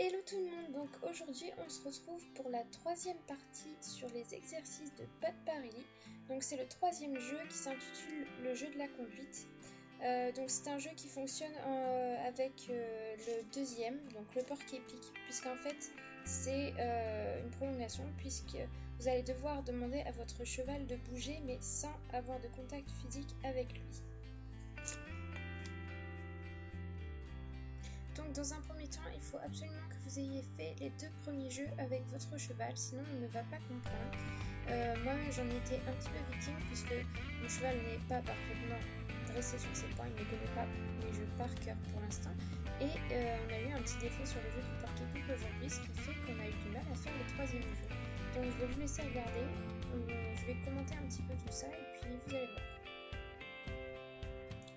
Hello tout le monde, donc aujourd'hui on se retrouve pour la troisième partie sur les exercices de pas de Paris. Donc c'est le troisième jeu qui s'intitule le jeu de la conduite. Donc c'est un jeu qui fonctionne avec le deuxième, donc le porc-épic, puisqu'en fait c'est une prolongation, puisque vous allez devoir demander à votre cheval de bouger mais sans avoir de contact physique avec lui. Donc dans un premier temps, il faut absolument que vous ayez fait les 2 premiers jeux avec votre cheval, sinon il ne va pas comprendre. Moi-même j'en ai été un petit peu victime puisque mon cheval n'est pas parfaitement dressé sur ses points, il ne connaît pas les jeux par cœur pour l'instant. Et on a eu un petit défaut sur le jeu du porc-épic aujourd'hui, ce qui fait qu'on a eu du mal à faire le troisième jeu. Donc je vais vous laisser regarder, je vais commenter un petit peu tout ça et puis vous allez voir.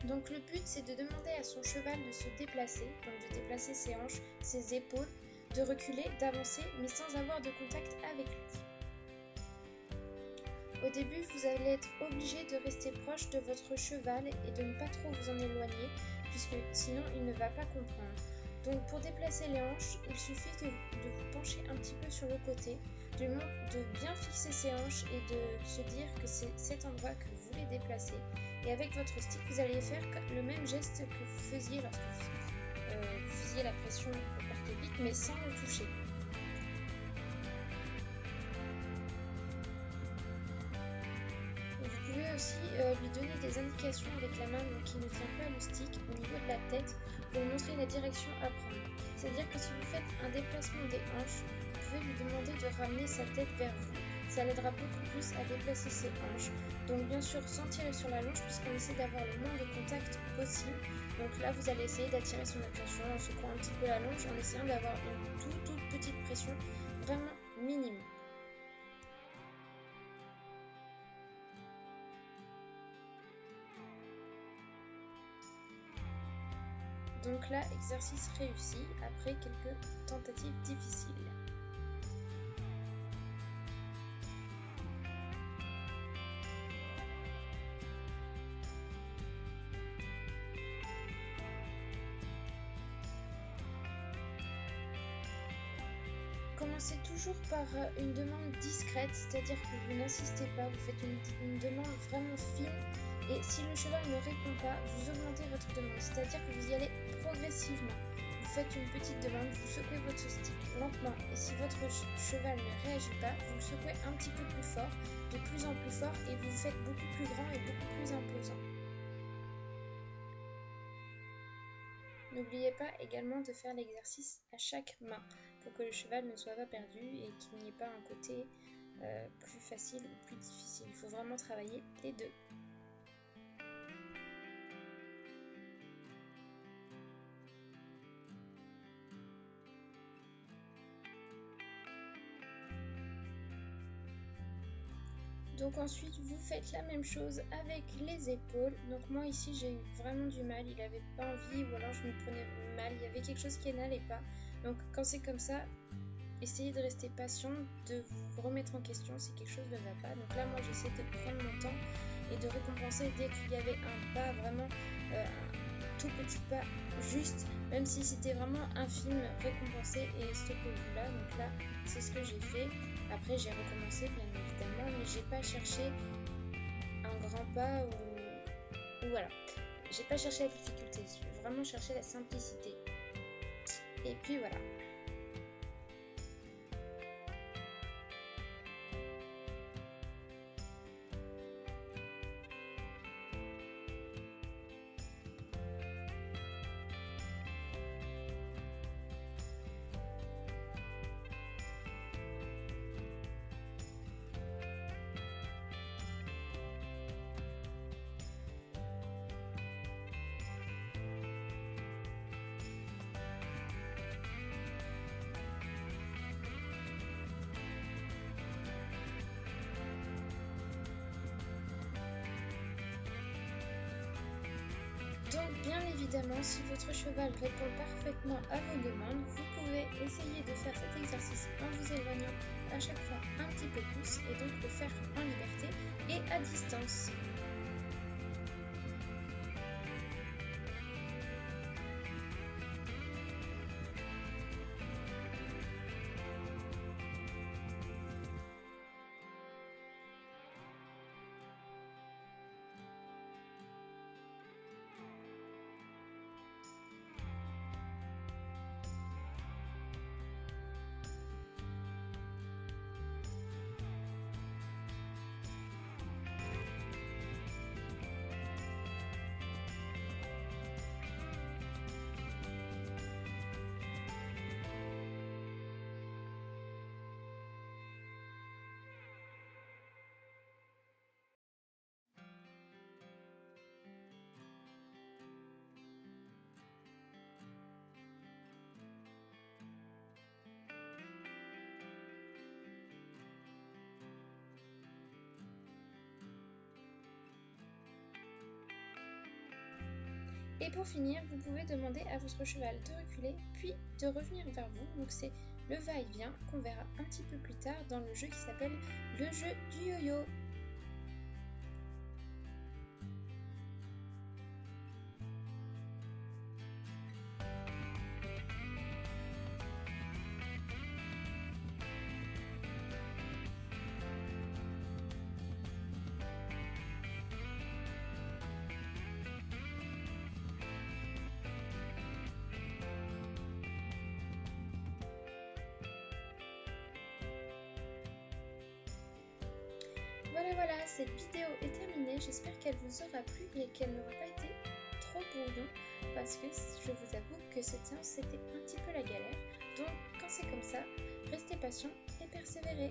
Donc le but c'est de demander à son cheval de se déplacer, donc de déplacer ses hanches, ses épaules, de reculer, d'avancer, mais sans avoir de contact avec lui. Au début, vous allez être obligé de rester proche de votre cheval et de ne pas trop vous en éloigner, puisque sinon il ne va pas comprendre. Donc pour déplacer les hanches, il suffit de vous pencher un petit peu sur le côté, de bien fixer ses hanches et de se dire que c'est cet endroit que vous voulez déplacer. Et avec votre stick, vous allez faire le même geste que vous faisiez lorsque vous faisiez la pression au porc-épic, mais sans le toucher. Vous pouvez aussi lui donner des indications avec la main qui ne tient pas le stick au niveau de la tête pour lui montrer la direction à prendre. C'est-à-dire que si vous faites un déplacement des hanches, vous pouvez lui demander de ramener sa tête vers vous. Ça l'aidera beaucoup plus à déplacer ses hanches. Donc bien sûr sans tirer sur la longe puisqu'on essaie d'avoir le moins de contact possible. Donc là vous allez essayer d'attirer son attention en secouant un petit peu la longe, en essayant d'avoir une toute petite pression vraiment minime. Donc là, exercice réussi après quelques tentatives difficiles. Commencez toujours par une demande discrète, c'est-à-dire que vous n'insistez pas, vous faites une demande vraiment fine. Et si le cheval ne répond pas, vous augmentez votre demande, c'est-à-dire que vous y allez progressivement. Vous faites une petite demande, vous secouez votre stick lentement, et si votre cheval ne réagit pas, vous le secouez un petit peu plus fort, de plus en plus fort, et vous le faites beaucoup plus grand et beaucoup plus imposant. N'oubliez pas également de faire l'exercice à chaque main, pour que le cheval ne soit pas perdu et qu'il n'y ait pas un côté plus facile ou plus difficile. Il faut vraiment travailler les deux. Donc ensuite vous faites la même chose avec les épaules. Donc moi ici j'ai eu vraiment du mal, il avait pas envie ou alors je me prenais mal, il y avait quelque chose qui n'allait pas. Donc quand c'est comme ça, essayez de rester patient, de vous remettre en question si quelque chose ne va pas. Donc là moi j'essaie de prendre mon temps et de récompenser dès qu'il y avait un pas vraiment un tout petit pas juste, même si c'était vraiment infime, récompenser et stoppez-vous là. Donc là c'est ce que j'ai fait. Après j'ai recommencé bien évidemment, mais j'ai pas cherché un grand pas ou voilà. J'ai pas cherché la difficulté, j'ai vraiment cherché la simplicité. Et puis voilà. Donc bien évidemment, si votre cheval répond parfaitement à vos demandes, vous pouvez essayer de faire cet exercice en vous éloignant à chaque fois un petit peu plus et donc le faire en liberté et à distance. Et pour finir, vous pouvez demander à votre cheval de reculer, puis de revenir vers vous. Donc c'est le va-et-vient qu'on verra un petit peu plus tard dans le jeu qui s'appelle le jeu du yo-yo. Voilà, cette vidéo est terminée, j'espère qu'elle vous aura plu et qu'elle n'aura pas été trop brouillon parce que je vous avoue que cette séance c'était un petit peu la galère. Donc quand c'est comme ça, restez patient et persévérez.